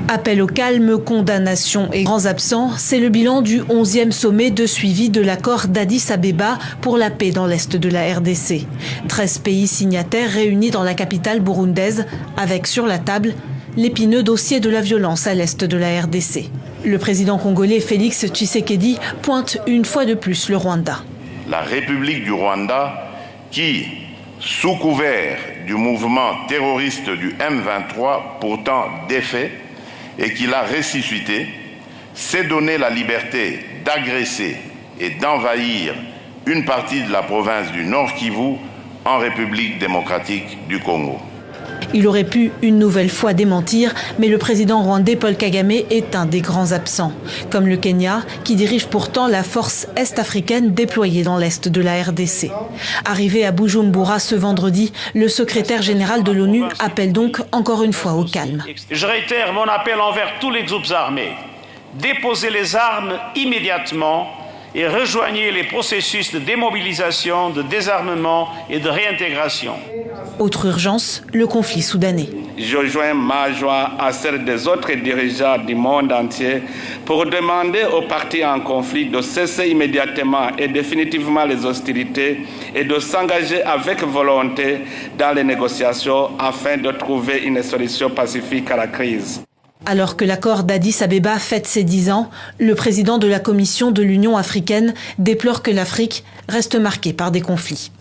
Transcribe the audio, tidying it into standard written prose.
Appel au calme, condamnation et grands absents, c'est le bilan du 11e sommet de suivi de l'accord d'Addis Abeba pour la paix dans l'est de la RDC. 13 pays signataires réunis dans la capitale burundaise avec sur la table l'épineux dossier de la violence à l'est de la RDC. Le président congolais Félix Tshisekedi pointe une fois de plus le Rwanda. La République du Rwanda qui, sous couvert du mouvement terroriste du M23, pourtant défait, et qui l'a ressuscité, s'est donné la liberté d'agresser et d'envahir une partie de la province du Nord Kivu en République démocratique du Congo. Il aurait pu une nouvelle fois démentir, mais le président rwandais Paul Kagame est un des grands absents. Comme le Kenya, qui dirige pourtant la force est-africaine déployée dans l'est de la RDC. Arrivé à Bujumbura ce vendredi, le secrétaire général de l'ONU appelle donc encore une fois au calme. Je réitère mon appel envers tous les groupes armés. Déposez les armes immédiatement et rejoignez les processus de démobilisation, de désarmement et de réintégration. Autre urgence, le conflit soudanais. Je joins ma joie à celle des autres dirigeants du monde entier pour demander aux partis en conflit de cesser immédiatement et définitivement les hostilités et de s'engager avec volonté dans les négociations afin de trouver une solution pacifique à la crise. Alors que l'accord d'Addis Abeba fête ses 10 ans, le président de la Commission de l'Union africaine déplore que l'Afrique reste marquée par des conflits.